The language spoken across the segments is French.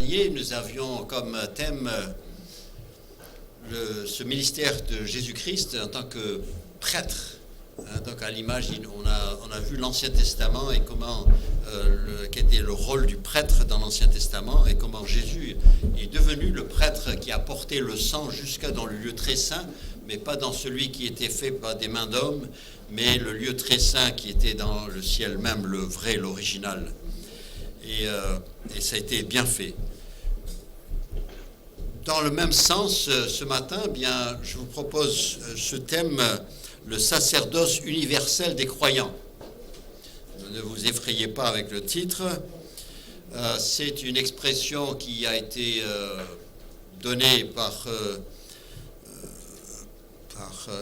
Nous avions comme thème ce ministère de Jésus-Christ en tant que prêtre. Donc à l'image, on a vu l'Ancien Testament et comment quel était le rôle du prêtre dans l'Ancien Testament et comment Jésus est devenu le prêtre qui a porté le sang jusqu'à dans le lieu très saint, mais pas dans celui qui était fait par des mains d'hommes, mais le lieu très saint qui était dans le ciel même, le vrai, l'original. Et ça a été bien fait. Dans le même sens, ce matin, bien, je vous propose ce thème, le sacerdoce universel des croyants. Ne vous effrayez pas avec le titre. C'est une expression qui a été donnée par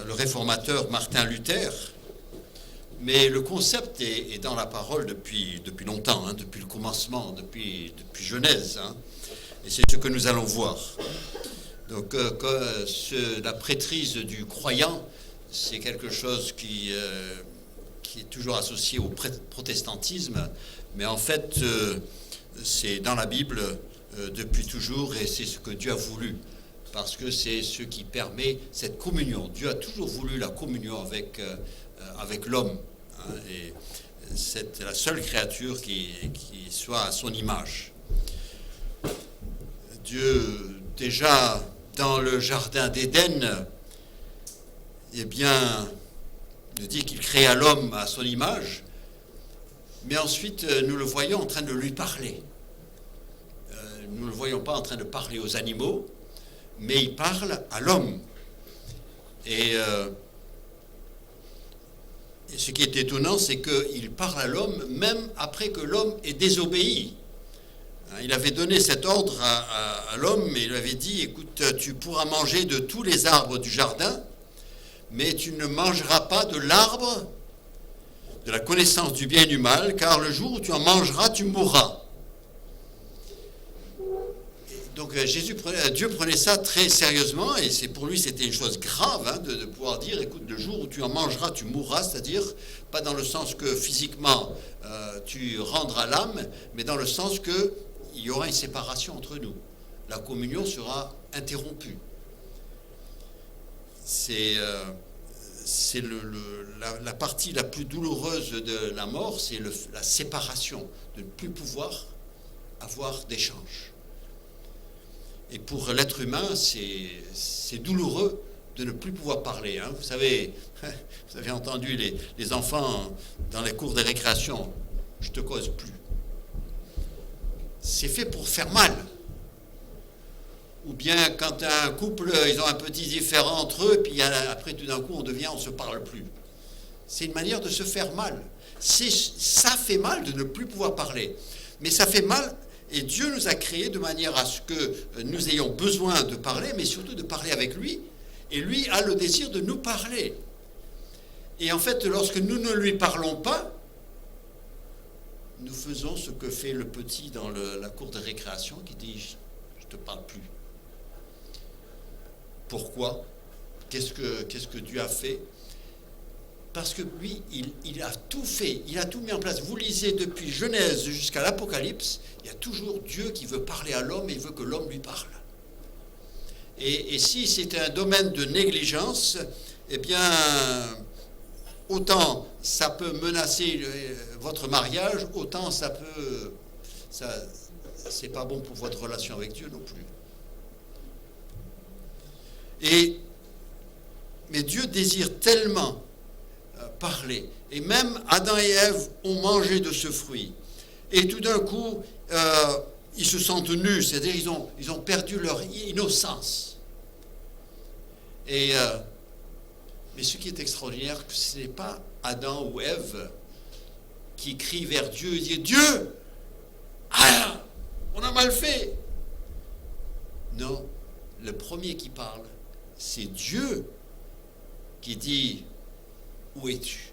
le réformateur Martin Luther. Mais le concept est dans la parole depuis longtemps, depuis le commencement, depuis Genèse. Et c'est ce que nous allons voir. Donc, la prêtrise du croyant, c'est quelque chose qui est toujours associé au protestantisme, mais en fait, c'est dans la Bible depuis toujours, et c'est ce que Dieu a voulu, parce que c'est ce qui permet cette communion. Dieu a toujours voulu la communion avec l'homme, et c'est la seule créature qui soit à son image. Dieu, déjà dans le jardin d'Éden, eh bien, nous dit qu'il créa l'homme à son image, mais ensuite nous le voyons en train de lui parler. Nous ne le voyons pas en train de parler aux animaux, mais il parle à l'homme. Et ce qui est étonnant, c'est qu'il parle à l'homme même après que l'homme ait désobéi. Il avait donné cet ordre à l'homme et il lui avait dit, écoute, tu pourras manger de tous les arbres du jardin, mais tu ne mangeras pas de l'arbre de la connaissance du bien et du mal, car le jour où tu en mangeras, tu mourras. Donc Dieu prenait ça très sérieusement, et pour lui c'était une chose grave de pouvoir dire, écoute, le jour où tu en mangeras, tu mourras, c'est-à-dire pas dans le sens que physiquement tu rendras l'âme, mais dans le sens que il y aura une séparation entre nous. La communion sera interrompue. C'est la partie la plus douloureuse de la mort, c'est la séparation, de ne plus pouvoir avoir d'échange. Et pour l'être humain, c'est douloureux de ne plus pouvoir parler. Vous avez entendu les enfants dans les cours de récréation, je te cause plus. C'est fait pour faire mal. Ou bien quand un couple, ils ont un petit différend entre eux, puis après tout d'un coup on ne se parle plus. C'est une manière de se faire mal. Ça fait mal de ne plus pouvoir parler. Mais ça fait mal, et Dieu nous a créés de manière à ce que nous ayons besoin de parler, mais surtout de parler avec lui. Et lui a le désir de nous parler. Et en fait, lorsque nous ne lui parlons pas, nous faisons ce que fait le petit dans la cour de récréation qui dit « je ne te parle plus ». Pourquoi ? Qu'est-ce que Dieu a fait ? Parce que lui, il a tout fait, il a tout mis en place. Vous lisez depuis Genèse jusqu'à l'Apocalypse, il y a toujours Dieu qui veut parler à l'homme et il veut que l'homme lui parle. Et si c'est un domaine de négligence, eh bien, autant ça peut menacer votre mariage, autant c'est pas bon pour votre relation avec Dieu non plus. Mais Dieu désire tellement parler. Et même Adam et Ève ont mangé de ce fruit. Et tout d'un coup, ils se sentent nus, c'est-à-dire ils ont perdu leur innocence. Mais ce qui est extraordinaire, ce n'est pas Adam ou Ève qui crient vers Dieu et disent « Dieu, on a mal fait !» Non, le premier qui parle, c'est Dieu qui dit « Où es-tu »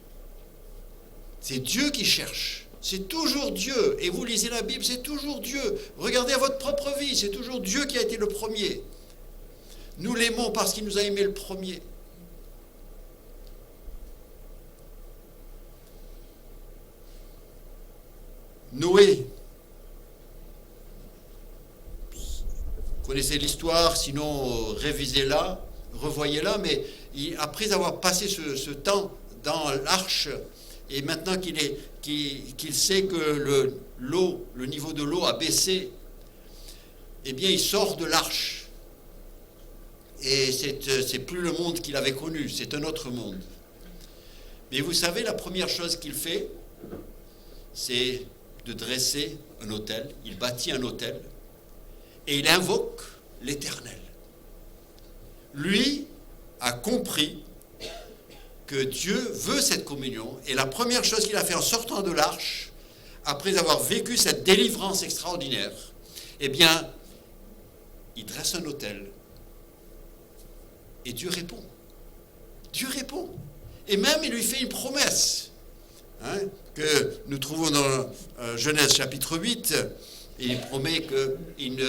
C'est Dieu qui cherche. C'est toujours Dieu. Et vous lisez la Bible, c'est toujours Dieu. Regardez à votre propre vie, c'est toujours Dieu qui a été le premier. Nous l'aimons parce qu'il nous a aimés le premier. Noé connaissez l'histoire, sinon révisez-la, revoyez-la, mais après avoir passé ce temps dans l'arche, et maintenant qu'il sait que le niveau de l'eau a baissé, eh bien il sort de l'arche. Et c'est plus le monde qu'il avait connu, c'est un autre monde. Mais vous savez, la première chose qu'il fait, c'est de dresser un autel. Il bâtit un autel et il invoque l'Éternel. Lui a compris que Dieu veut cette communion, et la première chose qu'il a fait en sortant de l'arche, après avoir vécu cette délivrance extraordinaire, eh bien, il dresse un autel et Dieu répond. Dieu répond. Et même il lui fait une promesse, que nous trouvons dans Genèse chapitre 8. Il promet qu'il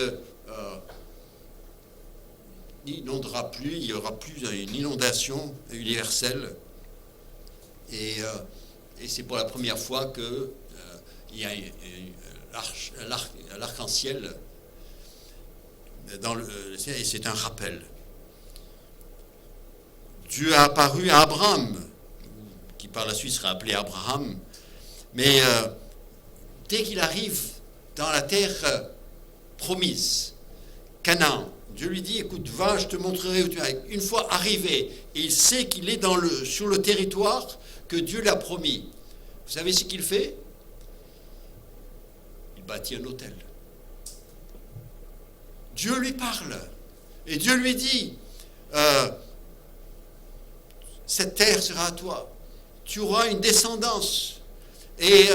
n'inondera plus, il n'y aura plus une inondation universelle. Et c'est pour la première fois qu'il y a l'arc-en-ciel et c'est un rappel. Dieu a apparu à Abraham, qui par la suite sera appelé Abraham, mais dès qu'il arrive dans la terre promise, Canaan, Dieu lui dit, écoute, va, je te montrerai où tu es. Une fois arrivé, et il sait qu'il est sur le territoire que Dieu l'a promis. Vous savez ce qu'il fait? Il bâtit un autel. Dieu lui parle. Et Dieu lui dit, cette terre sera à toi. Tu auras une descendance. Et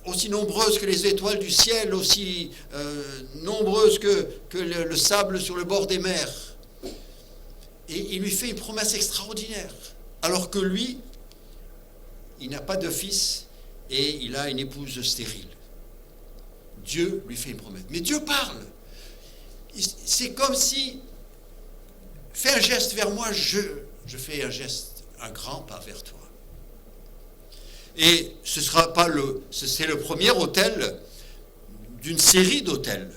aussi nombreuse que les étoiles du ciel, aussi nombreuse que le sable sur le bord des mers. Et il lui fait une promesse extraordinaire. Alors que lui, il n'a pas de fils et il a une épouse stérile. Dieu lui fait une promesse. Mais Dieu parle. C'est comme si, fais un geste vers moi, je fais un geste, un grand pas vers toi. Et ce sera pas c'est le premier autel d'une série d'autels.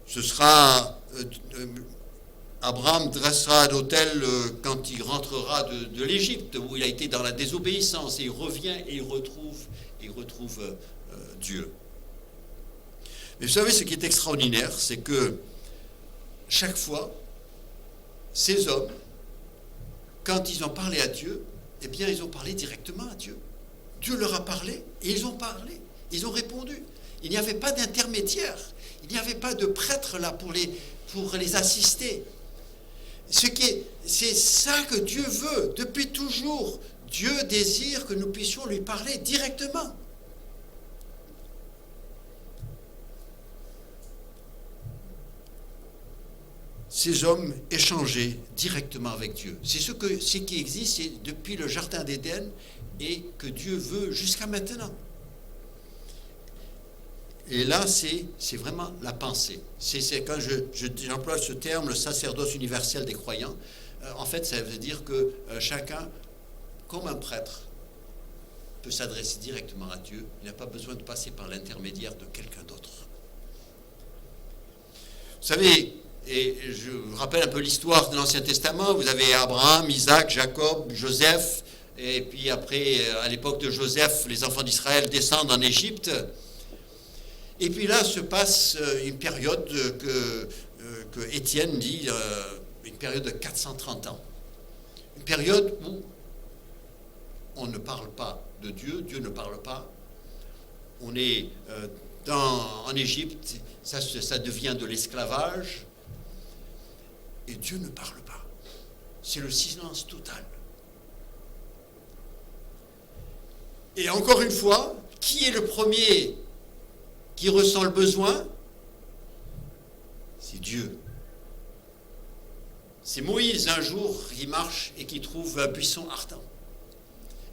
Ce sera Abraham dressera un autel quand il rentrera de l'Égypte, où il a été dans la désobéissance, et il revient et il retrouve Dieu. Mais vous savez, ce qui est extraordinaire, c'est que chaque fois, ces hommes, quand ils ont parlé à Dieu, eh bien, ils ont parlé directement à Dieu. Dieu leur a parlé et ils ont parlé. Ils ont répondu. Il n'y avait pas d'intermédiaire. Il n'y avait pas de prêtre là pour les assister. C'est ça que Dieu veut. Depuis toujours, Dieu désire que nous puissions lui parler directement. Ces hommes échangeaient directement avec Dieu. C'est ce qui existe depuis le Jardin d'Éden et que Dieu veut jusqu'à maintenant. Et là, c'est vraiment la pensée. C'est quand j'emploie ce terme, le sacerdoce universel des croyants, en fait, ça veut dire que chacun, comme un prêtre, peut s'adresser directement à Dieu. Il n'a pas besoin de passer par l'intermédiaire de quelqu'un d'autre. Vous savez, et je vous rappelle un peu l'histoire de l'Ancien Testament. Vous avez Abraham, Isaac, Jacob, Joseph, et puis après, à l'époque de Joseph, les enfants d'Israël descendent en Égypte. Et puis là se passe une période que Étienne dit, une période de 430 ans. Une période où on ne parle pas de Dieu, Dieu ne parle pas. On est en Égypte, ça devient de l'esclavage. Et Dieu ne parle pas. C'est le silence total. Et encore une fois, qui est le premier qui ressent le besoin? C'est Dieu. C'est Moïse, un jour, qui marche et qui trouve un buisson ardent.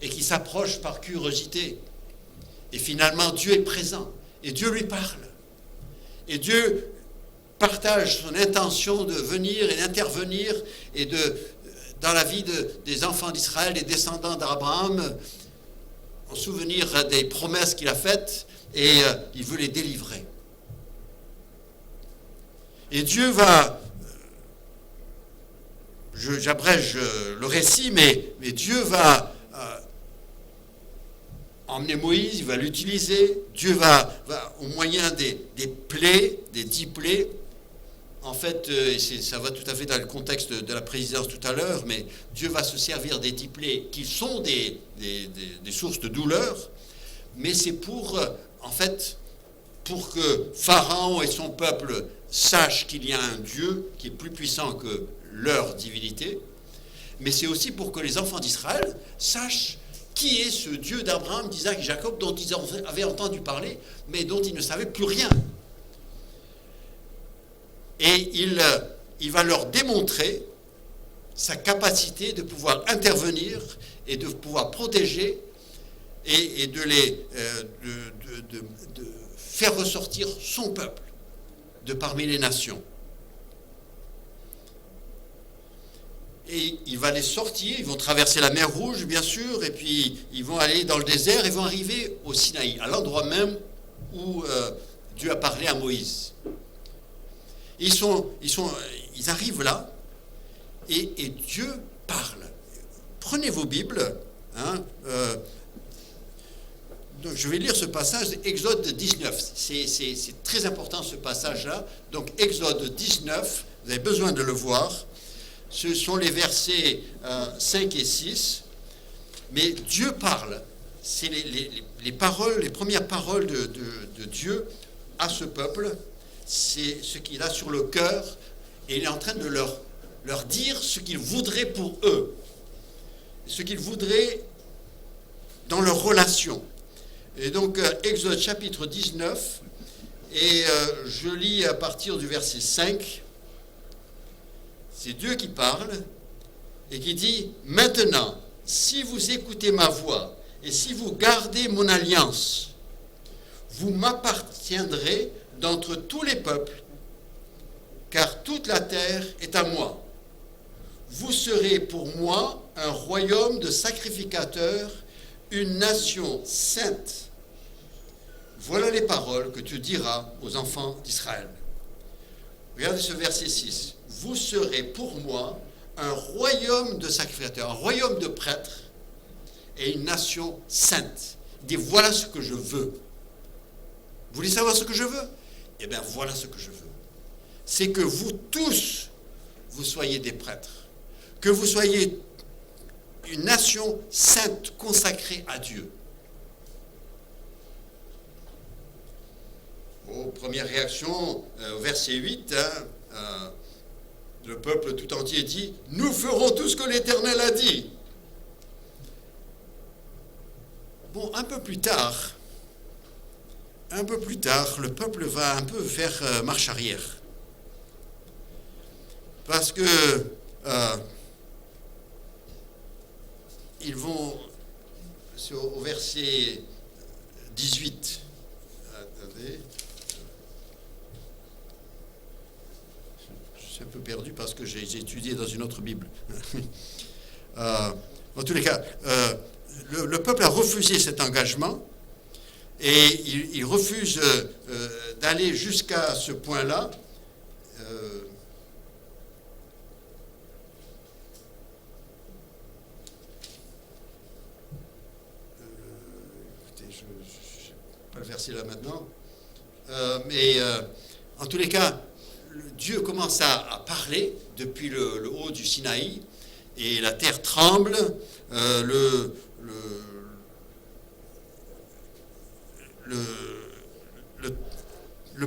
Et qui s'approche par curiosité. Et finalement, Dieu est présent. Et Dieu lui parle. Et Dieu partage son intention de venir et d'intervenir et dans la vie des enfants d'Israël, des descendants d'Abraham, en souvenir des promesses qu'il a faites, et il veut les délivrer. Et Dieu va, j'abrège le récit, mais Dieu va emmener Moïse, il va l'utiliser. Dieu va au moyen des plaies, des 10 plaies, en fait, ça va tout à fait dans le contexte de la présidence tout à l'heure, mais Dieu va se servir des 10 plaies qui sont des sources de douleur, mais c'est pour, en fait, pour que Pharaon et son peuple sachent qu'il y a un Dieu qui est plus puissant que leur divinité, mais c'est aussi pour que les enfants d'Israël sachent qui est ce Dieu d'Abraham, d'Isaac et Jacob dont ils avaient entendu parler, mais dont ils ne savaient plus rien. Et il va leur démontrer sa capacité de pouvoir intervenir et de pouvoir protéger et de faire ressortir son peuple de parmi les nations. Et il va les sortir, ils vont traverser la mer Rouge, bien sûr, et puis ils vont aller dans le désert et vont arriver au Sinaï, à l'endroit même où Dieu a parlé à Moïse. Ils arrivent là, et Dieu parle. Prenez vos Bibles, donc je vais lire ce passage, Exode 19. C'est très important ce passage-là. Donc Exode 19, vous avez besoin de le voir. Ce sont les versets 5 et 6. Mais Dieu parle. C'est les paroles, les premières paroles de Dieu à ce peuple. C'est ce qu'il a sur le cœur. Et il est en train de leur dire ce qu'il voudrait pour eux. Ce qu'il voudrait dans leur relation. Et donc, Exode chapitre 19, et je lis à partir du verset 5. C'est Dieu qui parle et qui dit « Maintenant, si vous écoutez ma voix et si vous gardez mon alliance, vous m'appartiendrez d'entre tous les peuples, car toute la terre est à moi. Vous serez pour moi un royaume de sacrificateurs, une nation sainte. Voilà les paroles que tu diras aux enfants d'Israël. » Regardez ce verset 6. Vous serez pour moi un royaume de sacrificateurs, un royaume de prêtres et une nation sainte. Il dit, voilà ce que je veux. Vous voulez savoir ce que je veux? Eh bien, voilà ce que je veux. C'est que vous tous, vous soyez des prêtres. Que vous soyez une nation sainte, consacrée à Dieu. Première réaction, au verset 8, le peuple tout entier dit « Nous ferons tout ce que l'Éternel a dit ». Bon, un peu plus tard, le peuple va un peu faire marche arrière. Parce que ils vont, au verset 18, attendez, je suis un peu perdu parce que j'ai étudié dans une autre Bible. En tous les cas, le peuple a refusé cet engagement et il refuse d'aller jusqu'à ce point-là. Écoutez, je n'ai pas le verset là maintenant. Mais en tous les cas, Dieu commence à parler depuis le haut du Sinaï et la terre tremble, le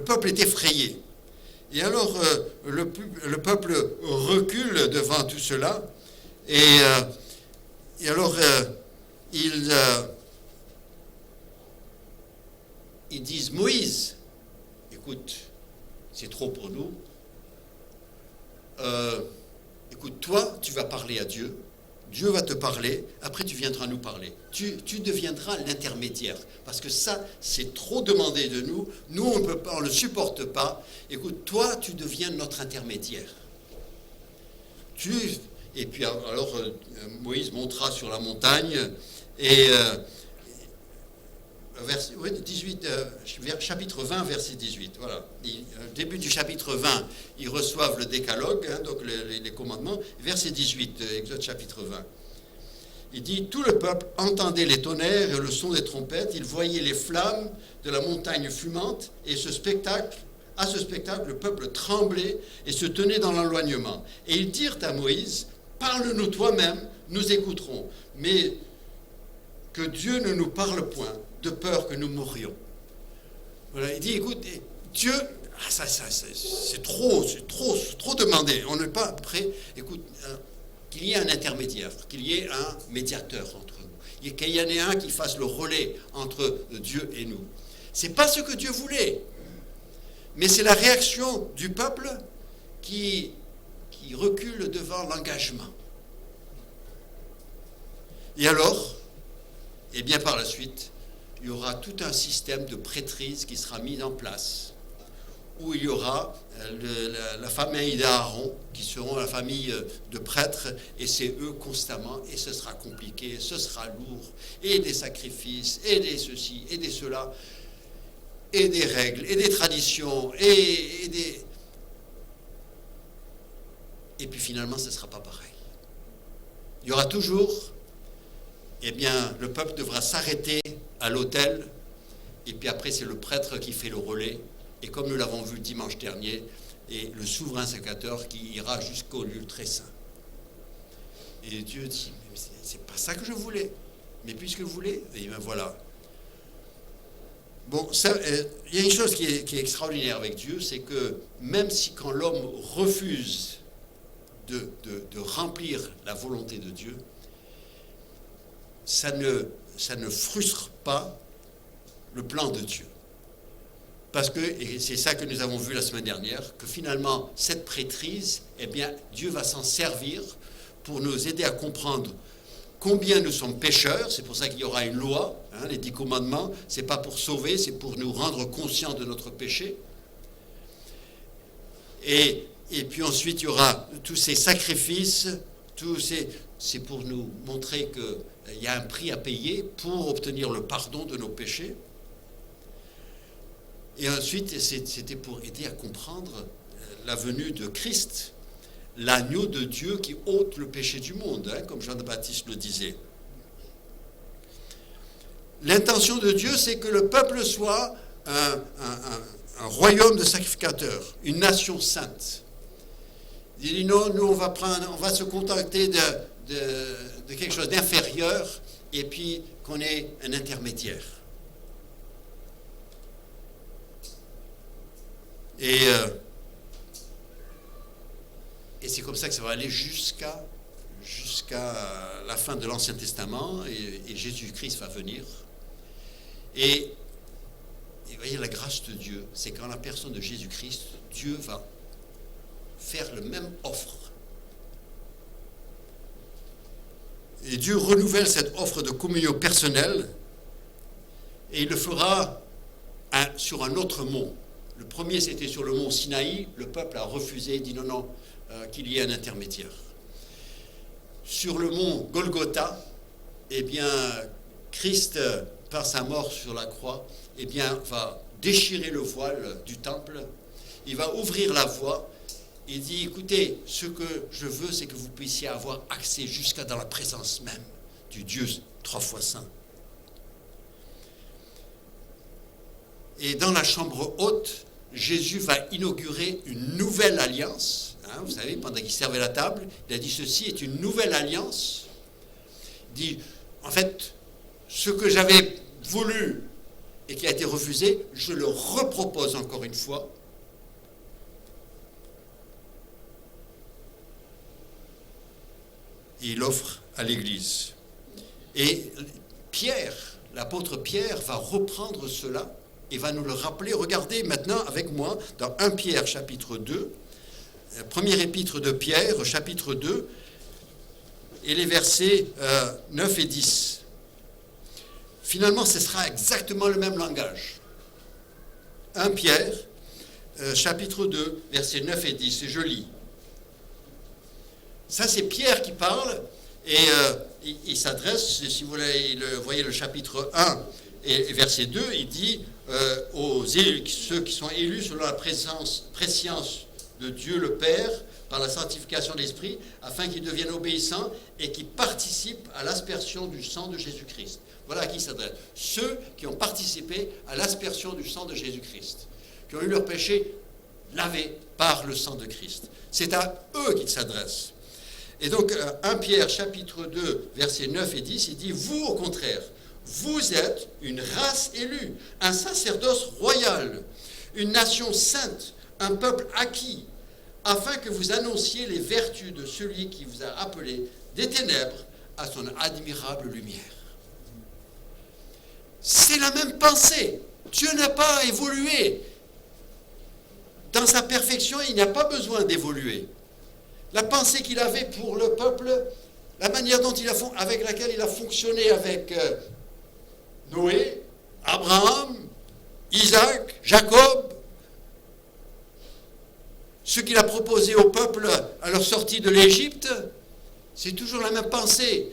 peuple est effrayé. Et alors le peuple recule devant tout cela et alors ils disent Moïse, écoute, c'est trop pour nous. Écoute, toi, tu vas parler à Dieu. Dieu va te parler. Après, tu viendras nous parler. Tu deviendras l'intermédiaire. Parce que ça, c'est trop demandé de nous. Nous, on peut pas, on ne le supporte pas. Écoute, toi, tu deviens notre intermédiaire. Et puis, alors, Moïse montera sur la montagne et chapitre 20, verset 18. Voilà. Début du chapitre 20, ils reçoivent le décalogue, donc les commandements. Verset 18, Exode chapitre 20. Il dit, tout le peuple entendait les tonnerres et le son des trompettes, il voyait les flammes de la montagne fumante, et à ce spectacle, le peuple tremblait et se tenait dans l'éloignement. Et ils dirent à Moïse, parle-nous toi-même, nous écouterons, mais que Dieu ne nous parle point, de peur que nous mourions. Voilà, il dit, écoute, Dieu, c'est trop demandé, on n'est pas prêt, écoute, qu'il y ait un intermédiaire, qu'il y ait un médiateur entre nous, qu'il y en ait un qui fasse le relais entre Dieu et nous. C'est pas ce que Dieu voulait, mais c'est la réaction du peuple qui recule devant l'engagement. Et alors, et bien par la suite, il y aura tout un système de prêtrise qui sera mis en place, où il y aura la famille d'Aaron, qui seront la famille de prêtres, et c'est eux constamment, et ce sera compliqué, ce sera lourd, et des sacrifices, et des ceci, et des cela, et des règles, et des traditions, et puis finalement, ce ne sera pas pareil. Il y aura toujours, eh bien, le peuple devra s'arrêter à l'autel, et puis après, c'est le prêtre qui fait le relais, et comme nous l'avons vu dimanche dernier, et le souverain sacrificateur qui ira jusqu'au lieu très saint. Et Dieu dit, mais c'est pas ça que je voulais. Mais puisque vous voulez, et bien voilà. Bon, il y a une chose qui est extraordinaire avec Dieu, c'est que même si quand l'homme refuse de remplir la volonté de Dieu, ça ne frustre pas le plan de Dieu. Parce que, et c'est ça que nous avons vu la semaine dernière, que finalement, cette prêtrise, eh bien, Dieu va s'en servir pour nous aider à comprendre combien nous sommes pécheurs. C'est pour ça qu'il y aura une loi, les 10 commandements. C'est pas pour sauver, c'est pour nous rendre conscients de notre péché. Et puis ensuite, il y aura tous ces sacrifices, c'est pour nous montrer qu'il y a un prix à payer pour obtenir le pardon de nos péchés. Et ensuite, c'était pour aider à comprendre la venue de Christ, l'agneau de Dieu qui ôte le péché du monde, comme Jean-Baptiste le disait. L'intention de Dieu, c'est que le peuple soit un royaume de sacrificateurs, une nation sainte. Il dit non, nous on va se contenter de quelque chose d'inférieur, et puis qu'on ait un intermédiaire. Et c'est comme ça que ça va aller jusqu'à la fin de l'Ancien Testament, et Jésus-Christ va venir. Et vous voyez, la grâce de Dieu, c'est qu'en la personne de Jésus-Christ, Dieu va faire le même offre. Et Dieu renouvelle cette offre de communion personnelle, et il le fera sur un autre mont. Le premier, c'était sur le mont Sinaï. Le peuple a refusé, dit non, qu'il y ait un intermédiaire. Sur le mont Golgotha, eh bien, Christ, par sa mort sur la croix, eh bien, va déchirer le voile du temple. Il va ouvrir la voie. Il dit, écoutez, ce que je veux, c'est que vous puissiez avoir accès jusqu'à dans la présence même du Dieu 3 fois saint. Et dans la chambre haute, Jésus va inaugurer une nouvelle alliance. Vous savez, pendant qu'il servait la table, il a dit ceci est une nouvelle alliance. Il dit, en fait, ce que j'avais voulu et qui a été refusé, je le repropose encore une fois. Et il offre à l'Église. Et Pierre, l'apôtre Pierre, va reprendre cela et va nous le rappeler. Regardez maintenant avec moi dans 1 Pierre chapitre 2, premier épître de Pierre, chapitre 2, et les versets 9 et 10. Finalement, ce sera exactement le même langage. 1 Pierre, chapitre 2, versets 9 et 10, et je lis. Ça, c'est Pierre qui parle, et il s'adresse, si vous voyez le chapitre 1, Et verset 2, il dit ceux qui sont élus selon la préscience de Dieu le Père, par la sanctification de l'Esprit, afin qu'ils deviennent obéissants et qui participent à l'aspersion du sang de Jésus-Christ. Voilà à qui il s'adresse. Ceux qui ont participé à l'aspersion du sang de Jésus-Christ, qui ont eu leur péché lavé par le sang de Christ. C'est à eux qu'il s'adresse. Et donc, 1 Pierre, chapitre 2, versets 9 et 10, il dit « Vous, au contraire, vous êtes une race élue, un sacerdoce royal, une nation sainte, un peuple acquis, afin que vous annonciez les vertus de celui qui vous a appelé des ténèbres à son admirable lumière. » C'est la même pensée. Dieu n'a pas évolué. Dans sa perfection, il n'y a pas besoin d'évoluer. La pensée qu'il avait pour le peuple, la manière dont avec laquelle il a fonctionné avec Noé, Abraham, Isaac, Jacob, ce qu'il a proposé au peuple à leur sortie de l'Égypte, c'est toujours la même pensée.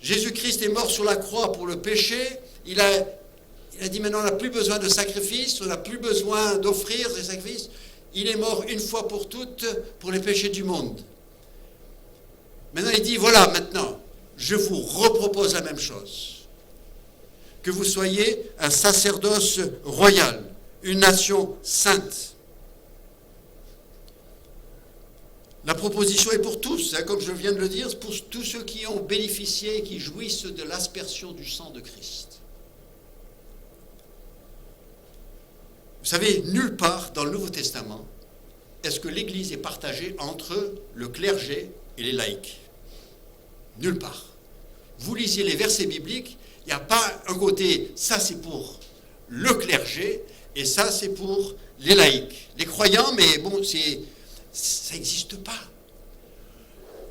Jésus-Christ est mort sur la croix pour le péché. Il a dit maintenant on n'a plus besoin de sacrifices, on n'a plus besoin d'offrir des sacrifices. Il est mort une fois pour toutes pour les péchés du monde. Maintenant il dit voilà, maintenant, je vous repropose la même chose. Que vous soyez un sacerdoce royal, une nation sainte. La proposition est pour tous, comme je viens de le dire, pour tous ceux qui ont bénéficié et qui jouissent de l'aspersion du sang de Christ. Vous savez, nulle part dans le Nouveau Testament, est-ce que l'Église est partagée entre le clergé et les laïcs? Nulle part. Vous lisez les versets bibliques, il n'y a pas un côté, ça c'est pour le clergé, et ça c'est pour les laïcs. Les croyants, mais bon, ça n'existe pas.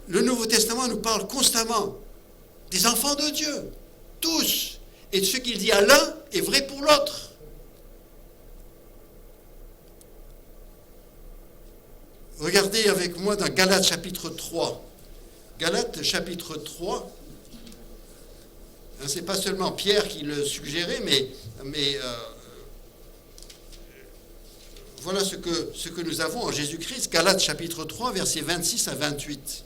Le Nouveau Testament nous parle constamment des enfants de Dieu, tous. Et ce qu'il dit à l'un est vrai pour l'autre. Regardez avec moi dans Galates chapitre 3. Galates chapitre 3. Ce n'est pas seulement Pierre qui le suggérait, mais voilà ce que nous avons en Jésus-Christ. Galates chapitre 3, versets 26 à 28.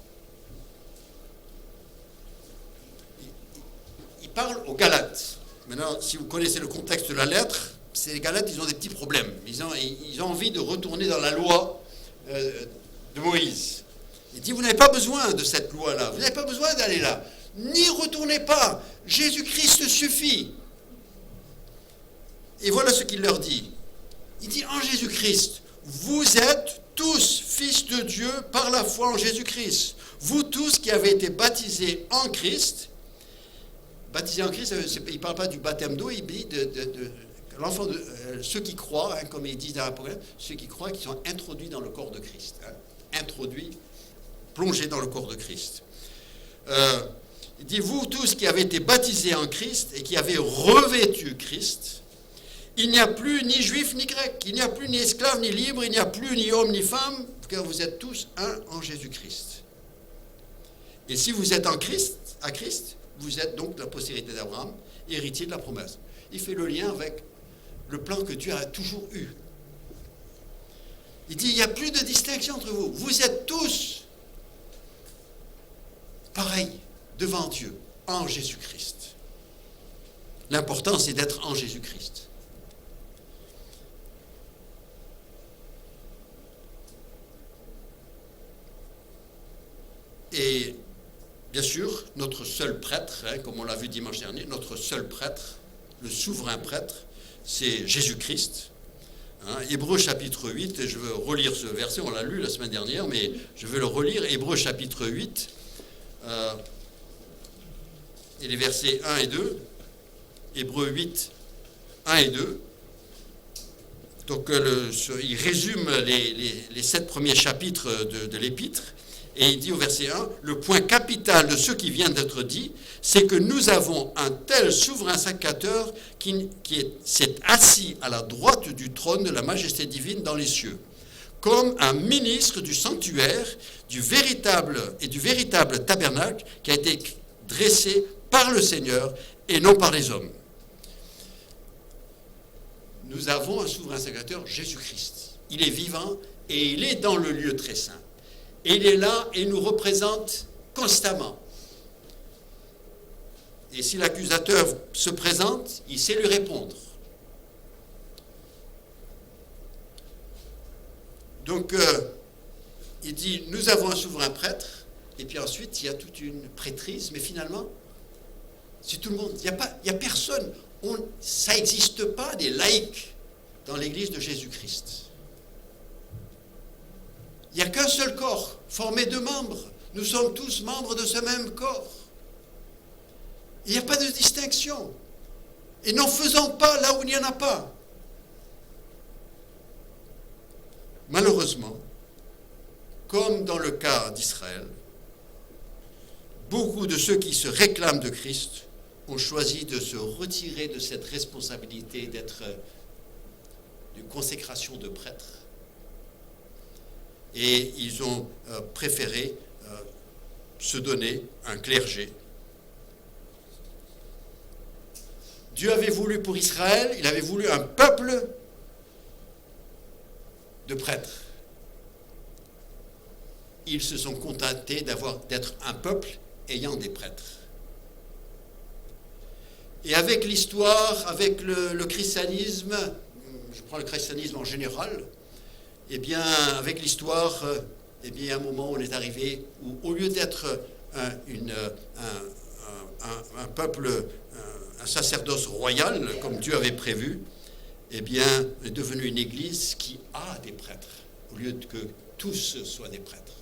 Il parle aux Galates. Maintenant, si vous connaissez le contexte de la lettre, ces Galates, ils ont des petits problèmes. Ils ont envie de retourner dans la loi de Moïse. Il dit, vous n'avez pas besoin de cette loi-là. Vous n'avez pas besoin d'aller là. N'y retournez pas. Jésus-Christ suffit. Et voilà ce qu'il leur dit. Il dit, en Jésus-Christ, vous êtes tous fils de Dieu par la foi en Jésus-Christ. Vous tous qui avez été baptisés en Christ. Baptisés en Christ, il ne parle pas du baptême d'eau, il dit de l'enfant de ceux qui croient, comme ils disent dans l'Apocalypse, ceux qui croient, qui sont introduits dans le corps de Christ. Introduits, plongés dans le corps de Christ. Il dit, vous tous qui avez été baptisés en Christ et qui avez revêtu Christ, il n'y a plus ni juif ni grec, il n'y a plus ni esclave ni libre, il n'y a plus ni homme ni femme, car vous êtes tous un en Jésus-Christ. Et si vous êtes à Christ, vous êtes donc la postérité d'Abraham, héritier de la promesse. Il fait le lien avec le plan que Dieu a toujours eu. Il dit, il n'y a plus de distinction entre vous. Vous êtes tous pareils devant Dieu, en Jésus-Christ. L'important, c'est d'être en Jésus-Christ. Et bien sûr, notre seul prêtre, comme on l'a vu dimanche dernier, notre seul prêtre, le souverain prêtre, c'est Jésus-Christ. Hébreux chapitre 8, et je veux relire ce verset, on l'a lu la semaine dernière, mais je veux le relire. Hébreux chapitre 8, et les versets 1 et 2. Hébreux 8, 1 et 2. Donc il résume les 7 premiers chapitres de l'épître. Et il dit au verset 1, le point capital de ce qui vient d'être dit, c'est que nous avons un tel souverain sacrificateur qui s'est assis à la droite du trône de la majesté divine dans les cieux, comme un ministre du sanctuaire, du véritable tabernacle qui a été dressé par le Seigneur et non par les hommes. nous avons un souverain sacrificateur, Jésus-Christ. Il est vivant et il est dans le lieu très saint. Et il est là et nous représente constamment. Et si l'accusateur se présente, il sait lui répondre. Donc, il dit, nous avons un souverain prêtre, et puis ensuite, il y a toute une prêtrise, mais finalement, c'est tout le monde. Il n'y a personne. Ça n'existe pas des laïcs dans l'Église de Jésus-Christ. Il n'y a qu'un seul corps, formé de membres. Nous sommes tous membres de ce même corps. Il n'y a pas de distinction. Et n'en faisons pas là où il n'y en a pas. Malheureusement, comme dans le cas d'Israël, beaucoup de ceux qui se réclament de Christ ont choisi de se retirer de cette responsabilité d'être d'une consécration de prêtre. Et ils ont préféré se donner un clergé. Dieu avait voulu pour Israël, il avait voulu un peuple de prêtres. Ils se sont contentés d'être un peuple ayant des prêtres. Et avec l'histoire, avec le christianisme, je prends le christianisme en général, eh bien, avec l'histoire, eh bien, à un moment où on est arrivé où, au lieu d'être un peuple, un sacerdoce royal, comme Dieu avait prévu, eh bien, est devenu une église qui a des prêtres, au lieu que tous soient des prêtres.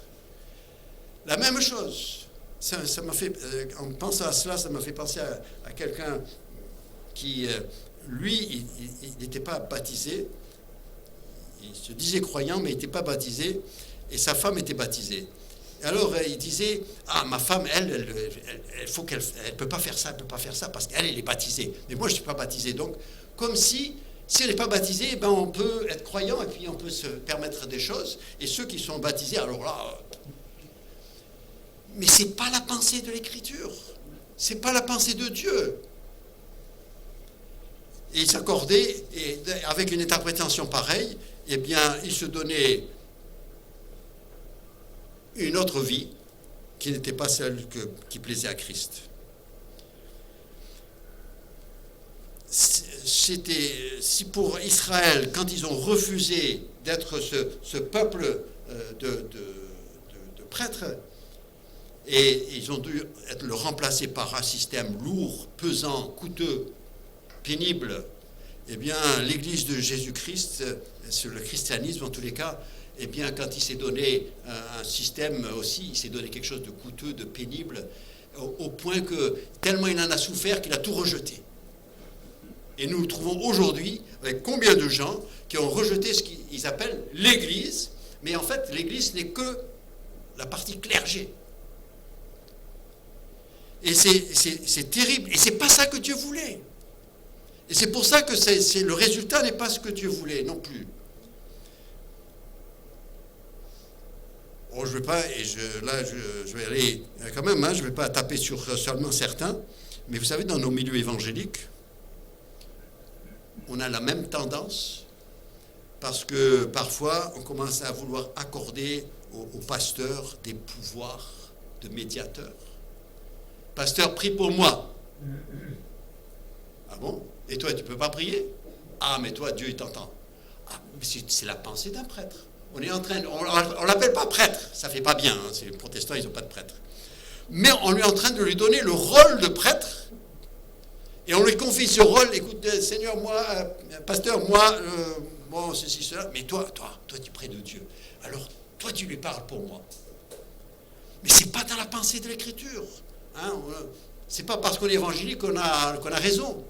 La même chose, ça m'a fait, en pensant à cela, ça m'a fait penser à quelqu'un qui, lui, il n'était pas baptisé, il se disait croyant, mais il n'était pas baptisé, et sa femme était baptisée. Alors, il disait, ma femme, elle faut qu'elle ne peut pas faire ça, parce qu'elle, elle est baptisée. Mais moi, je ne suis pas baptisé. Donc, comme si elle n'est pas baptisée, ben, on peut être croyant, et puis on peut se permettre des choses. Et ceux qui sont baptisés, alors là... Mais ce n'est pas la pensée de l'Écriture. Ce n'est pas la pensée de Dieu. Et il s'accordait, et avec une interprétation pareille, eh bien, il se donnait une autre vie qui n'était pas celle qui plaisait à Christ. Si pour Israël, quand ils ont refusé d'être ce peuple de prêtres, et ils ont dû le remplacer par un système lourd, pesant, coûteux, pénible, eh bien, l'Église de Jésus-Christ, sur le christianisme en tous les cas, eh bien, quand il s'est donné un système aussi, il s'est donné quelque chose de coûteux, de pénible, au point que tellement il en a souffert qu'il a tout rejeté. Et nous nous trouvons aujourd'hui avec combien de gens qui ont rejeté ce qu'ils appellent l'Église, mais en fait, l'Église n'est que la partie clergée. Et c'est terrible. Et c'est pas ça que Dieu voulait. Et c'est pour ça que le résultat n'est pas ce que Dieu voulait non plus. Bon, je ne vais pas, et je vais aller quand même, je ne vais pas taper sur seulement certains, mais vous savez, dans nos milieux évangéliques, on a la même tendance, parce que parfois, on commence à vouloir accorder aux pasteurs des pouvoirs de médiateurs. Pasteur, prie pour moi. Ah bon? Et toi, tu ne peux pas prier? Ah, mais toi, Dieu, il t'entend. Ah, mais c'est la pensée d'un prêtre. On est en train, on l'appelle pas prêtre, ça fait pas bien, hein, les protestants, ils n'ont pas de prêtre. Mais on est en train de lui donner le rôle de prêtre, et on lui confie ce rôle. Écoute, Seigneur, moi, pasteur, moi, bon, ceci, cela, mais toi, tu es près de Dieu. Alors, toi, tu lui parles pour moi. Mais c'est pas dans la pensée de l'Écriture. Hein, c'est pas parce qu'on est évangélique qu'on a raison.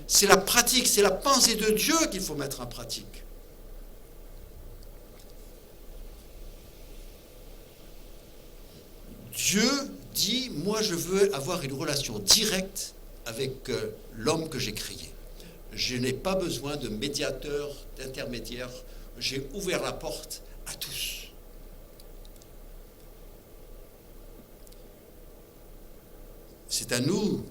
C'est la pratique, c'est la pensée de Dieu qu'il faut mettre en pratique. Dieu dit, moi je veux avoir une relation directe avec l'homme que j'ai créé. Je n'ai pas besoin de médiateur, d'intermédiaire. J'ai ouvert la porte à tous. C'est à nous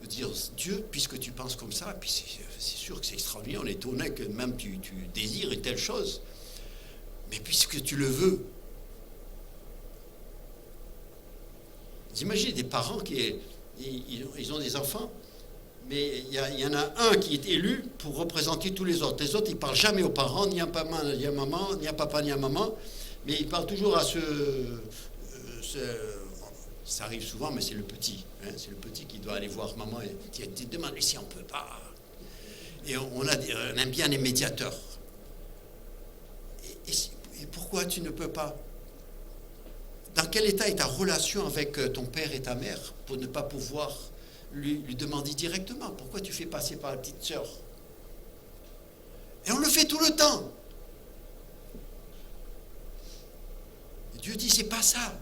de dire, Dieu, puisque tu penses comme ça, puis c'est sûr que c'est extraordinaire, on est étonné que même tu désires une telle chose, mais puisque tu le veux, vous imaginez des parents qui ils ont des enfants, mais il y en a un qui est élu pour représenter tous les autres. Les autres, ils ne parlent jamais aux parents, ni à maman, ni à maman, ni à papa, ni à maman, mais ils parlent toujours à ça arrive souvent, mais c'est le petit. Hein, c'est le petit qui doit aller voir maman et qui demande si on ne peut pas. Et on aime bien les médiateurs. Et pourquoi tu ne peux pas? Dans quel état est ta relation avec ton père et ta mère pour ne pas pouvoir lui demander directement? Pourquoi tu fais passer par la petite sœur? Et on le fait tout le temps. Et Dieu dit, c'est pas ça.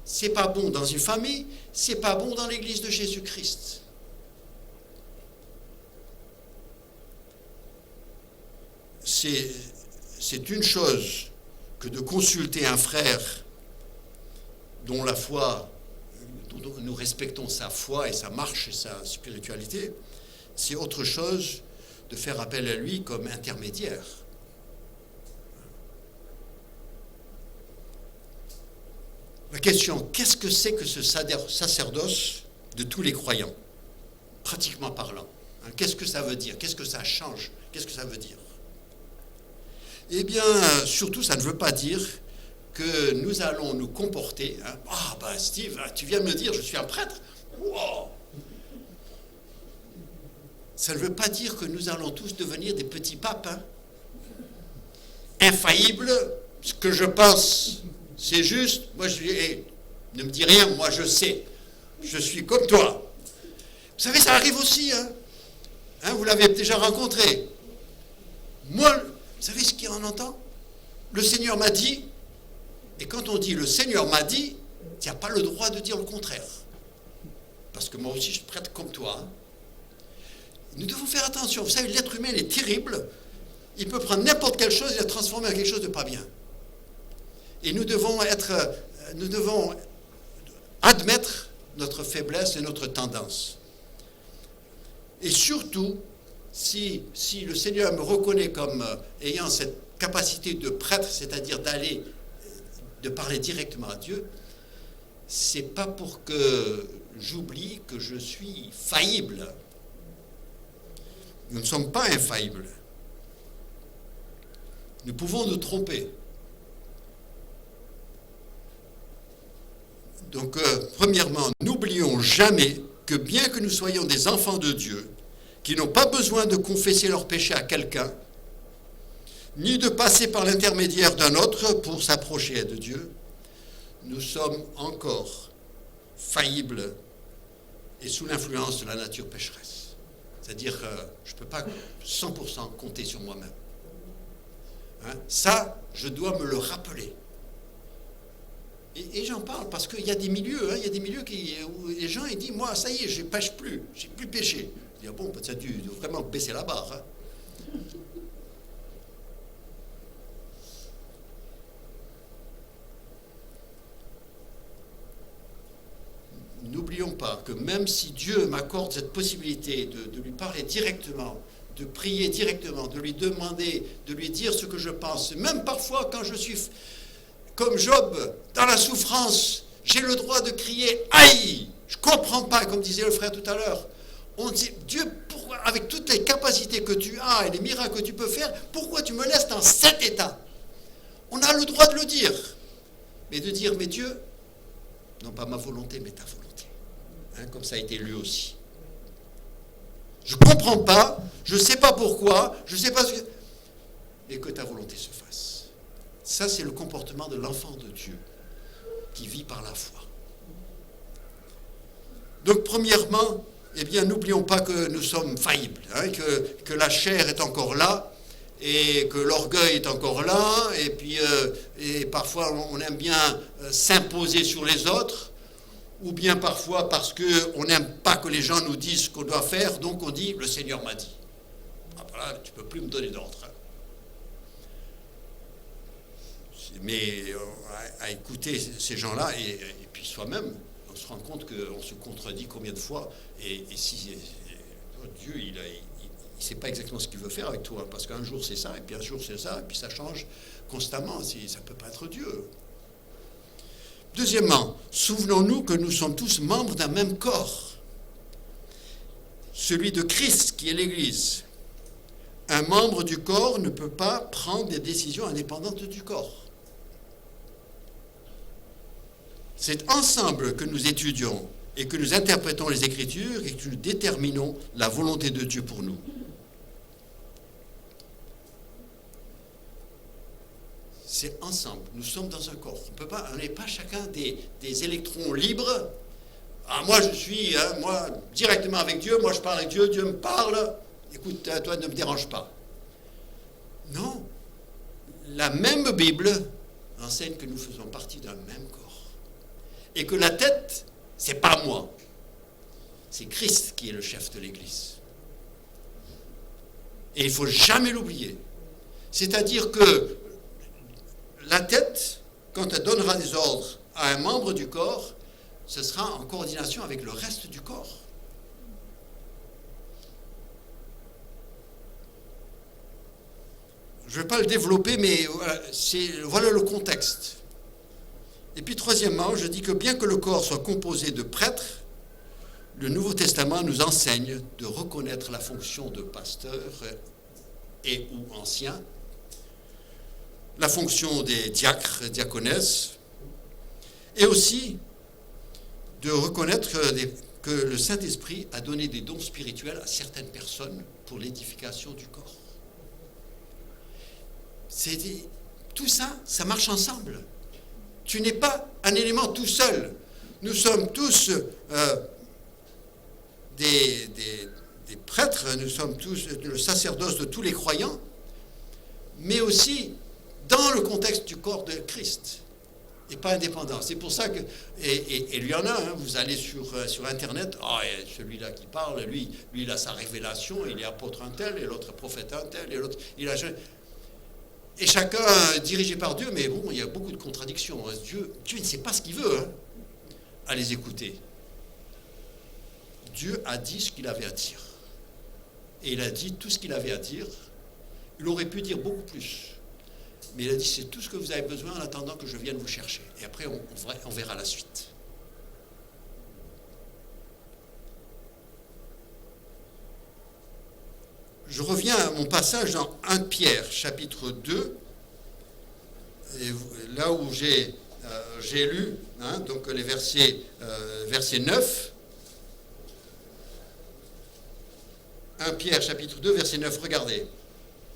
C'est pas bon dans une famille, c'est pas bon dans l'église de Jésus-Christ. C'est une chose que de consulter un frère dont la foi, dont nous respectons sa foi et sa marche et sa spiritualité, c'est autre chose de faire appel à lui comme intermédiaire. La question, qu'est-ce que c'est que ce sacerdoce de tous les croyants, pratiquement parlant? Qu'est-ce que ça veut dire? Qu'est-ce que ça change? Qu'est-ce que ça veut dire? Eh bien, surtout, ça ne veut pas dire que nous allons nous comporter. Ah, ben Steve, tu viens de me dire, je suis un prêtre. Wow. Ça ne veut pas dire que nous allons tous devenir des petits papes. Infaillibles, ce que je pense, c'est juste. Moi, je dis, ne me dis rien, moi je sais. Je suis comme toi. Vous savez, ça arrive aussi. Vous l'avez déjà rencontré. Moi, vous savez ce qu'il en entend? Le Seigneur m'a dit. Et quand on dit le Seigneur m'a dit, tu n'as pas le droit de dire le contraire. Parce que moi aussi, je suis prêtre comme toi. Nous devons faire attention. Vous savez, l'être humain est terrible. Il peut prendre n'importe quelle chose et la transformer en quelque chose de pas bien. Et nous devons admettre notre faiblesse et notre tendance. Et surtout, si le Seigneur me reconnaît comme ayant cette capacité de prêtre, c'est-à-dire de parler directement à Dieu, c'est pas pour que j'oublie que je suis faillible. Nous ne sommes pas infaillibles. Nous pouvons nous tromper. Donc, premièrement, n'oublions jamais que bien que nous soyons des enfants de Dieu, qui n'ont pas besoin de confesser leurs péchés à quelqu'un, ni de passer par l'intermédiaire d'un autre pour s'approcher de Dieu, nous sommes encore faillibles et sous l'influence de la nature pécheresse. C'est-à-dire que je ne peux pas 100% compter sur moi-même. Ça, je dois me le rappeler. Et j'en parle parce qu'il y a des milieux, il y a des milieux où les gens ils disent, moi, ça y est, je ne pêche plus, j'ai plus péché. Je dis, bon, peut-être tu dois vraiment baisser la barre. N'oublions pas que même si Dieu m'accorde cette possibilité de lui parler directement, de prier directement, de lui demander, de lui dire ce que je pense, même parfois quand je suis comme Job, dans la souffrance, j'ai le droit de crier « Aïe !» Je ne comprends pas, comme disait le frère tout à l'heure. On dit, Dieu, pourquoi, avec toutes les capacités que tu as et les miracles que tu peux faire, pourquoi tu me laisses dans cet état? On a le droit de le dire. Mais de dire, mais Dieu, non pas ma volonté, mais ta volonté. Comme ça a été lu aussi. Je ne comprends pas, je ne sais pas pourquoi, je ne sais pas ce que... Mais que ta volonté se fasse. Ça, c'est le comportement de l'enfant de Dieu qui vit par la foi. Donc, premièrement, eh bien, n'oublions pas que nous sommes faillibles, que la chair est encore là, et que l'orgueil est encore là, et puis et parfois on aime bien s'imposer sur les autres, ou bien parfois parce qu'on n'aime pas que les gens nous disent ce qu'on doit faire, donc on dit « le Seigneur m'a dit ». Voilà, tu ne peux plus me donner d'ordre. Mais à écouter ces gens-là, et puis soi-même, on se rend compte qu'on se contredit combien de fois. Et si Dieu, il ne sait pas exactement ce qu'il veut faire avec toi, parce qu'un jour c'est ça, et puis un jour c'est ça, et puis ça change constamment. Ça ne peut pas être Dieu. Deuxièmement, souvenons-nous que nous sommes tous membres d'un même corps, celui de Christ qui est l'Église. Un membre du corps ne peut pas prendre des décisions indépendantes du corps. C'est ensemble que nous étudions et que nous interprétons les Écritures et que nous déterminons la volonté de Dieu pour nous. C'est ensemble. Nous sommes dans un corps. On n'est pas chacun des électrons libres. Ah, moi, je suis directement avec Dieu. Moi, je parle avec Dieu. Dieu me parle. Écoute, toi, ne me dérange pas. Non. La même Bible enseigne que nous faisons partie d'un même corps. Et que la tête, c'est pas moi. C'est Christ qui est le chef de l'Église. Et il ne faut jamais l'oublier. C'est-à-dire que la tête, quand elle donnera des ordres à un membre du corps, ce sera en coordination avec le reste du corps. Je ne vais pas le développer, mais voilà le contexte. Et puis troisièmement, je dis que bien que le corps soit composé de prêtres, le Nouveau Testament nous enseigne de reconnaître la fonction de pasteur et ou ancien, la fonction des diacres, diaconesses, et aussi de reconnaître que le Saint-Esprit a donné des dons spirituels à certaines personnes pour l'édification du corps. Tout ça, ça marche ensemble. Tu n'es pas un élément tout seul. Nous sommes tous des prêtres, nous sommes tous le sacerdoce de tous les croyants, mais aussi dans le contexte du corps de Christ, et pas indépendant. C'est pour ça que, et il y en a, vous allez sur Internet, celui-là qui parle, lui il a sa révélation, il est apôtre un tel, et l'autre prophète un tel, et l'autre, et chacun dirigé par Dieu, mais bon, il y a beaucoup de contradictions. Dieu ne sait pas ce qu'il veut, à les écouter. Dieu a dit ce qu'il avait à dire. Et il a dit tout ce qu'il avait à dire. Il aurait pu dire beaucoup plus. Mais il a dit, c'est tout ce que vous avez besoin en attendant que je vienne vous chercher. Et après, on verra la suite. Je reviens à mon passage dans 1 Pierre, chapitre 2, et là où j'ai lu donc les versets 9. 1 Pierre, chapitre 2, verset 9, regardez.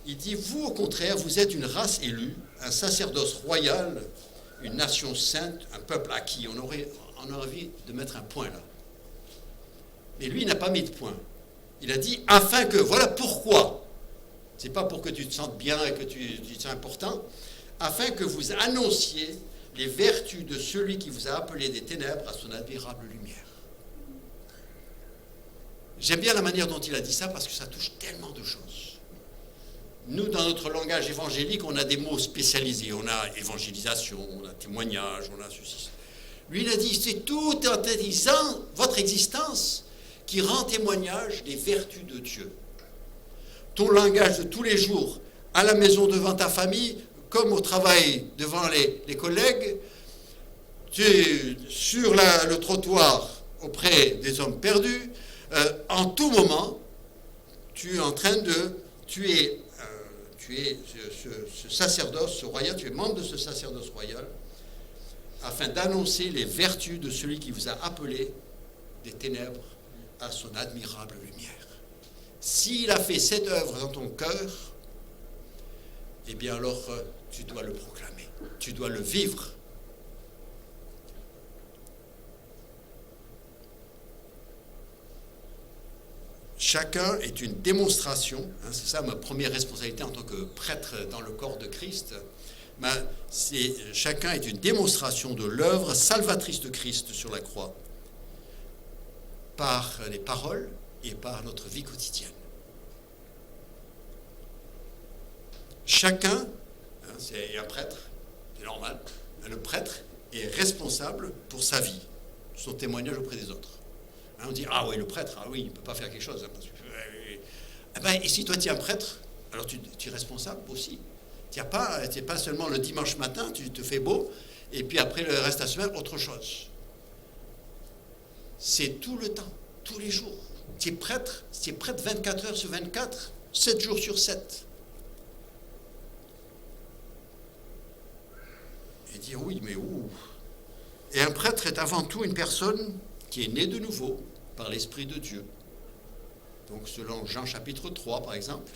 Il dit, vous au contraire, vous êtes une race élue, un sacerdoce royal, une nation sainte, un peuple acquis. On aurait envie de mettre un point là. Mais lui, il n'a pas mis de point. Il a dit, afin que, voilà pourquoi. C'est pas pour que tu te sentes bien et que tu te sens important. Afin que vous annonciez les vertus de celui qui vous a appelé des ténèbres à son admirable lumière. J'aime bien la manière dont il a dit ça parce que ça touche tellement de choses. Nous, dans notre langage évangélique, on a des mots spécialisés. On a évangélisation, on a témoignage, on a ceci. Lui, il a dit, c'est tout en votre existence qui rend témoignage des vertus de Dieu. Ton langage de tous les jours, à la maison devant ta famille, comme au travail devant les collègues, tu es sur le trottoir auprès des hommes perdus, en tout moment, tu es en train de... Tu es ce sacerdoce, ce royal, tu es membre de ce sacerdoce royal, afin d'annoncer les vertus de celui qui vous a appelé des ténèbres à son admirable lumière. S'il a fait cette œuvre dans ton cœur, eh bien alors tu dois le proclamer, tu dois le vivre. Chacun est une démonstration, c'est ça ma première responsabilité en tant que prêtre dans le corps de Christ, chacun est une démonstration de l'œuvre salvatrice de Christ sur la croix, par les paroles et par notre vie quotidienne. Chacun, c'est un prêtre, c'est normal, le prêtre est responsable pour sa vie, son témoignage auprès des autres. Hein, on dit, ah oui, le prêtre, ah oui, il ne peut pas faire quelque chose. Hein, parce que, et si toi tu es un prêtre, alors tu es responsable aussi. Tu n'es pas seulement le dimanche matin, tu te fais beau, et puis après le reste de la semaine, autre chose. C'est tout le temps, tous les jours. Tu es prêtre 24 heures sur 24, 7 jours sur 7. Et dire oui, mais où? Et un prêtre est avant tout une personne qui est née de nouveau par l'Esprit de Dieu. Donc selon Jean chapitre 3, par exemple,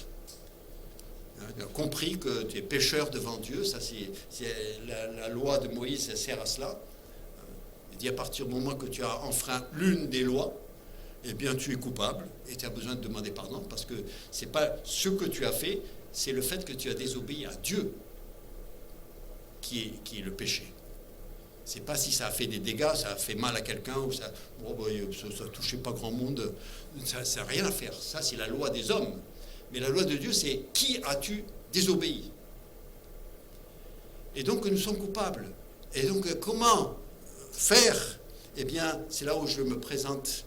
compris que tu es pécheur devant Dieu, ça c'est la loi de Moïse, ça sert à cela. Il dit à partir du moment que tu as enfreint l'une des lois, eh bien tu es coupable et tu as besoin de demander pardon parce que c'est pas ce que tu as fait, c'est le fait que tu as désobéi à Dieu qui est le péché. C'est pas si ça a fait des dégâts, ça a fait mal à quelqu'un ou ça touchait pas grand monde, ça n'a rien à faire. Ça c'est la loi des hommes. Mais la loi de Dieu, c'est qui as-tu désobéi? Et donc nous sommes coupables. Et donc comment faire? Eh bien, c'est là où je me présente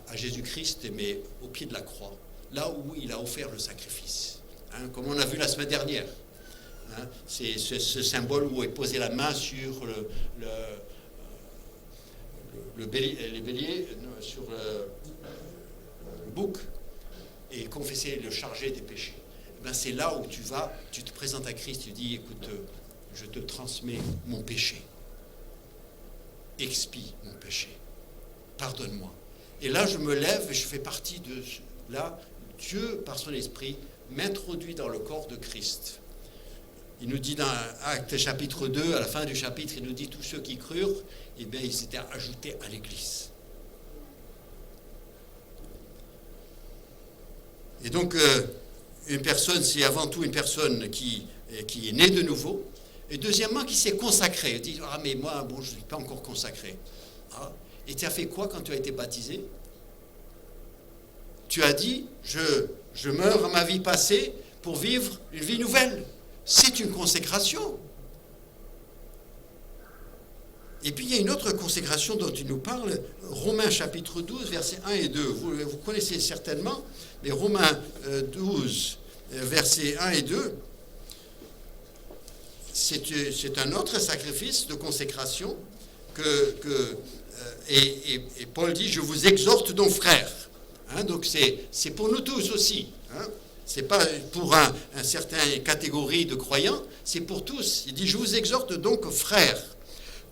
à Jésus-Christ, mais au pied de la croix, là où il a offert le sacrifice. Hein, comme on a vu la semaine dernière. Hein, c'est ce symbole où il posait la main sur les béliers, sur le bouc, et confesser le chargé des péchés. Ben c'est là où tu te présentes à Christ, tu dis, écoute, je te transmets mon péché. Expie mon péché. Pardonne-moi. Et là, je me lève et je fais partie de... Là, Dieu, par son esprit, m'introduit dans le corps de Christ. Il nous dit dans Actes chapitre 2, à la fin du chapitre, il nous dit tous ceux qui crurent, eh bien, ils étaient ajoutés à l'Église. Et donc, une personne, c'est avant tout une personne qui est née de nouveau, et deuxièmement, qui s'est consacrée. Elle dit, ah mais moi, bon, je ne suis pas encore consacré. Ah, et tu as fait quoi quand tu as été baptisé? Tu as dit, je meurs à ma vie passée pour vivre une vie nouvelle. C'est une consécration. Et puis il y a une autre consécration dont il nous parle, Romains chapitre 12, versets 1 et 2. Vous connaissez certainement, mais Romains 12, versets 1 et 2, c'est un autre sacrifice de consécration et Paul dit, je vous exhorte donc frères. Hein, donc c'est pour nous tous aussi. Hein. C'est pas pour un certaine catégorie de croyants, c'est pour tous. Il dit, je vous exhorte donc frères,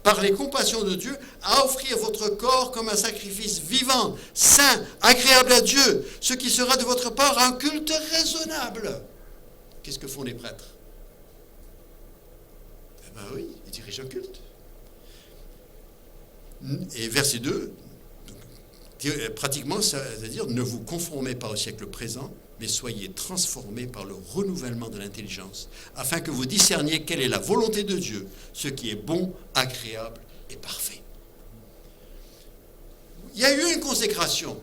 par les compassions de Dieu, à offrir votre corps comme un sacrifice vivant, saint, agréable à Dieu, ce qui sera de votre part un culte raisonnable. Qu'est-ce que font les prêtres? Eh bien oui, ils dirigent un culte. Et verset 2, pratiquement, ça veut dire, ne vous conformez pas au siècle présent, mais soyez transformés par le renouvellement de l'intelligence, afin que vous discerniez quelle est la volonté de Dieu, ce qui est bon, agréable et parfait. Il y a eu une consécration.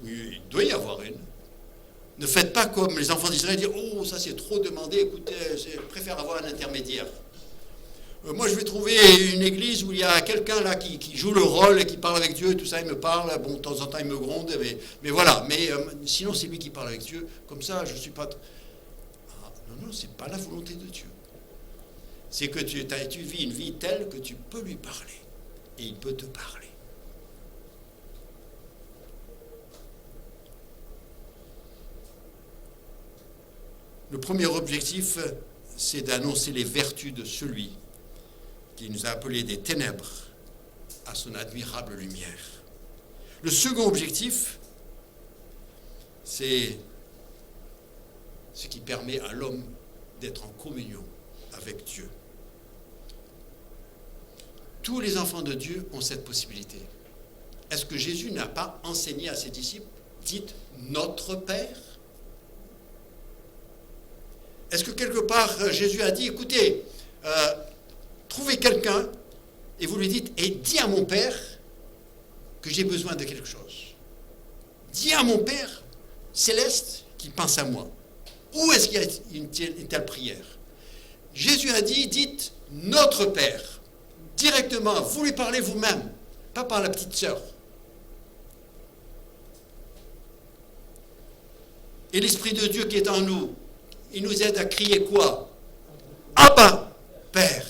Oui, il doit y avoir une. Ne faites pas comme les enfants d'Israël, dire, oh, ça c'est trop demandé, écoutez, je préfère avoir un intermédiaire. Moi, je vais trouver une église où il y a quelqu'un là qui joue le rôle et qui parle avec Dieu, et tout ça, il me parle, bon, de temps en temps, il me gronde, mais voilà. Mais sinon, c'est lui qui parle avec Dieu. Comme ça, je ne suis pas... Ah, non, c'est pas la volonté de Dieu. C'est que tu vis une vie telle que tu peux lui parler. Et il peut te parler. Le premier objectif, c'est d'annoncer les vertus de celui qui nous a appelés des ténèbres à son admirable lumière. Le second objectif, c'est ce qui permet à l'homme d'être en communion avec Dieu. Tous les enfants de Dieu ont cette possibilité. Est-ce que Jésus n'a pas enseigné à ses disciples, dites notre Père? Est-ce que quelque part Jésus a dit, écoutez, trouvez quelqu'un et vous lui dites, et dis à mon Père que j'ai besoin de quelque chose. Dis à mon Père céleste qu'il pense à moi. Où est-ce qu'il y a une telle prière? Jésus a dit, dites notre Père. Directement, vous lui parlez vous-même. pas par la petite sœur. Et l'Esprit de Dieu qui est en nous, il nous aide à crier quoi? Abba, Père.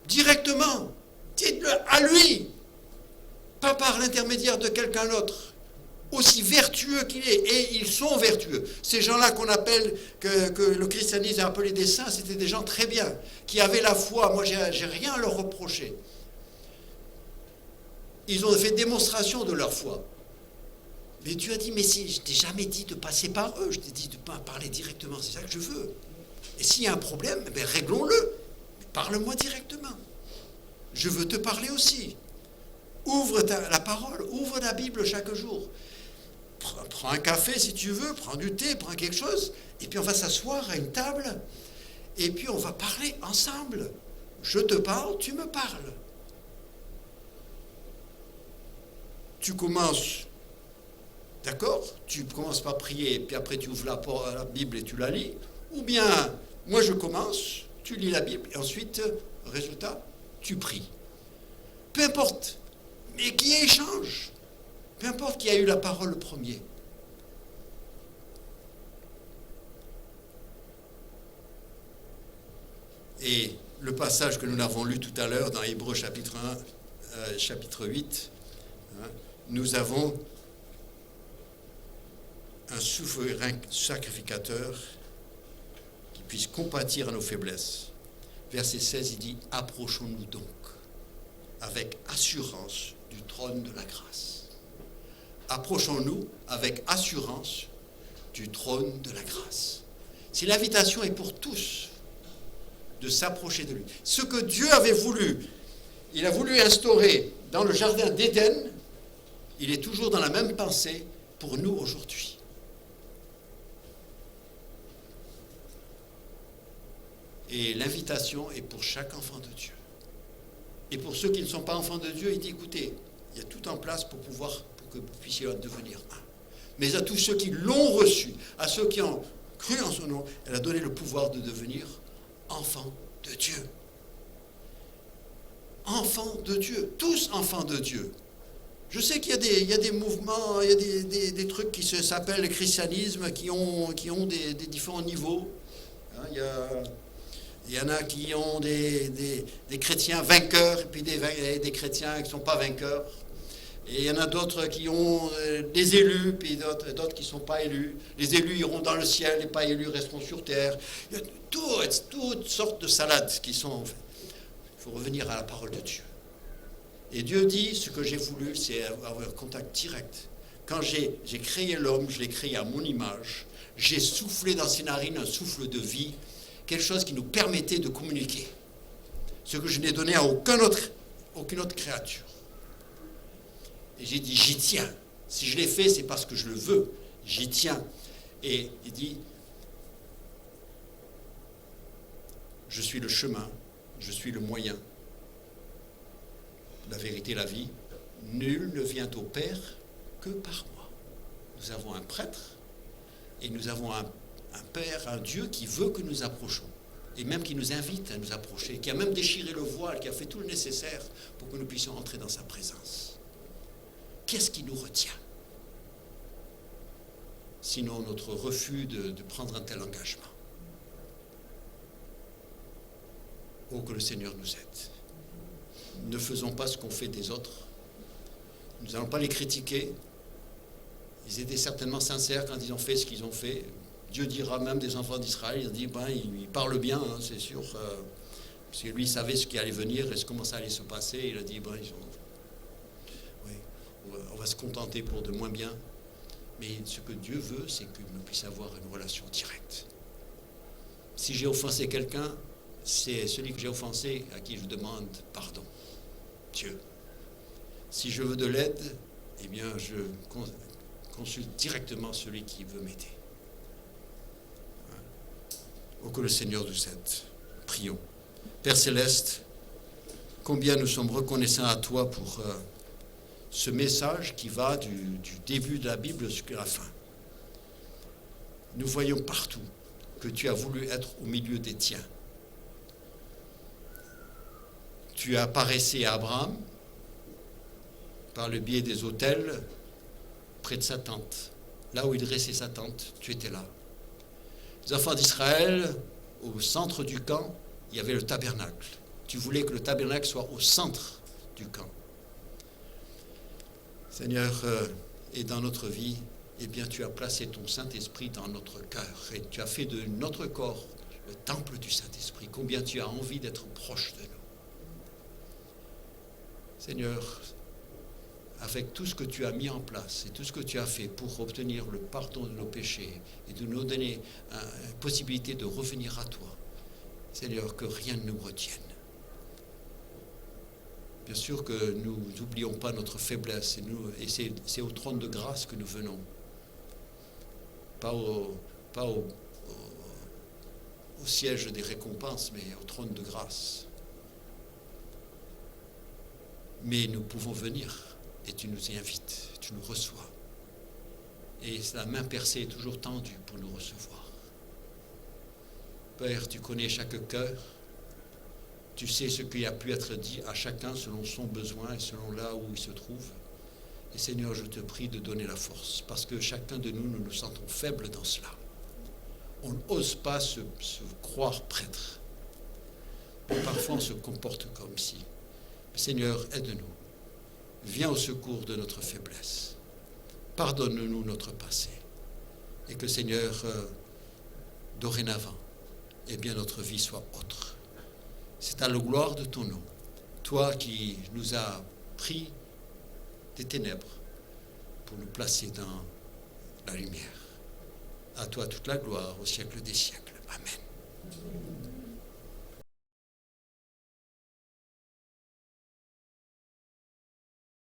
Directement, dites-le à lui, pas par l'intermédiaire de quelqu'un d'autre, aussi vertueux qu'il est, et ils sont vertueux. Ces gens-là qu'on appelle, que le christianisme a appelé des saints, c'était des gens très bien, qui avaient la foi. Moi, j'ai rien à leur reprocher. Ils ont fait démonstration de leur foi. Mais Dieu a dit, mais si, je t'ai jamais dit de passer par eux, je t'ai dit de pas parler directement, c'est ça que je veux. Et s'il y a un problème, ben réglons-le. Parle-moi directement. Je veux te parler aussi. Ouvre la parole, ouvre la Bible chaque jour. Prends un café si tu veux, prends du thé, prends quelque chose, et puis on va s'asseoir à une table, et puis on va parler ensemble. Je te parle, tu me parles. Tu commences, d'accord? Tu commences par prier, et puis après tu ouvres la Bible et tu la lis. Ou bien, moi je commence, tu lis la Bible, et ensuite, résultat, tu pries. Peu importe, mais qui échange. Peu importe qui a eu la parole le premier. Et le passage que nous avons lu tout à l'heure dans Hébreux chapitre 1, chapitre 8, nous avons un souverain sacrificateur qui puisse compatir à nos faiblesses. Verset 16, il dit « Approchons-nous donc avec assurance du trône de la grâce. » Approchons-nous avec assurance du trône de la grâce. Si l'invitation est pour tous de s'approcher de lui, ce que Dieu avait voulu, il a voulu instaurer dans le jardin d'Éden, il est toujours dans la même pensée pour nous aujourd'hui. Et l'invitation est pour chaque enfant de Dieu. Et pour ceux qui ne sont pas enfants de Dieu, il dit, écoutez, il y a tout en place pour que vous puissiez devenir un. Mais à tous ceux qui l'ont reçu, à ceux qui ont cru en son nom, elle a donné le pouvoir de devenir enfants de Dieu. Enfants de Dieu, tous enfants de Dieu. Je sais qu'il y a des mouvements, il y a des trucs qui s'appellent le christianisme, qui ont des différents niveaux. Il y en a qui ont des chrétiens vainqueurs, et puis des chrétiens qui ne sont pas vainqueurs. Et il y en a d'autres qui ont des élus, puis d'autres qui ne sont pas élus. Les élus iront dans le ciel, les pas élus resteront sur terre. Il y a toutes sortes de salades qui sont... Il faut revenir à la parole de Dieu. Et Dieu dit, ce que j'ai voulu, c'est avoir un contact direct. Quand j'ai créé l'homme, je l'ai créé à mon image. J'ai soufflé dans ses narines un souffle de vie, quelque chose qui nous permettait de communiquer. Ce que je n'ai donné à aucune autre créature. Et j'ai dit, j'y tiens. Si je l'ai fait, c'est parce que je le veux. J'y tiens. Et il dit, je suis le chemin, je suis le moyen, la vérité, la vie. Nul ne vient au Père que par moi. Nous avons un prêtre et nous avons un Père, un Dieu qui veut que nous approchons. Et même qui nous invite à nous approcher, qui a même déchiré le voile, qui a fait tout le nécessaire pour que nous puissions entrer dans sa présence. Qu'est-ce qui nous retient? Sinon notre refus de prendre un tel engagement. Oh, que le Seigneur nous aide. Ne faisons pas ce qu'on fait des autres. Nous n'allons pas les critiquer. Ils étaient certainement sincères quand ils ont fait ce qu'ils ont fait. Dieu dira même des enfants d'Israël, il dit, il parle bien, hein, c'est sûr, parce que lui il savait ce qui allait venir et comment ça allait se passer. Il a dit, on va se contenter pour de moins bien. Mais ce que Dieu veut, c'est que nous puissions avoir une relation directe. Si j'ai offensé quelqu'un, c'est celui que j'ai offensé à qui je demande pardon. Dieu. Si je veux de l'aide, eh bien, je consulte directement celui qui veut m'aider. Oh, que le Seigneur nous aide. Prions. Père Céleste, combien nous sommes reconnaissants à toi pour ce message qui va du début de la Bible jusqu'à la fin. Nous voyons partout que tu as voulu être au milieu des tiens. Tu apparaissais à Abraham par le biais des autels près de sa tente. Là où il dressait sa tente, tu étais là. Les enfants d'Israël, au centre du camp, il y avait le tabernacle. Tu voulais que le tabernacle soit au centre du camp. Seigneur, et dans notre vie, eh bien, tu as placé ton Saint-Esprit dans notre cœur et tu as fait de notre corps le temple du Saint-Esprit. Combien tu as envie d'être proche de nous. Seigneur, avec tout ce que tu as mis en place et tout ce que tu as fait pour obtenir le pardon de nos péchés et de nous donner une possibilité de revenir à toi, Seigneur, que rien ne nous retienne. Bien sûr que nous n'oublions pas notre faiblesse et c'est au trône de grâce que nous venons. Pas au siège des récompenses, mais au trône de grâce. Mais nous pouvons venir et tu nous y invites, tu nous reçois. Et la main percée est toujours tendue pour nous recevoir. Père, tu connais chaque cœur. Tu sais ce qui a pu être dit à chacun selon son besoin et selon là où il se trouve. Et Seigneur, je te prie de donner la force, parce que chacun de nous, nous nous sentons faibles dans cela. On n'ose pas se croire prêtre. Mais parfois, on se comporte comme si. Seigneur, aide-nous. Viens au secours de notre faiblesse. Pardonne-nous notre passé. Et que, Seigneur, dorénavant, eh bien, notre vie soit autre. C'est à la gloire de ton nom. Toi qui nous as pris des ténèbres pour nous placer dans la lumière. À toi toute la gloire au siècle des siècles. Amen.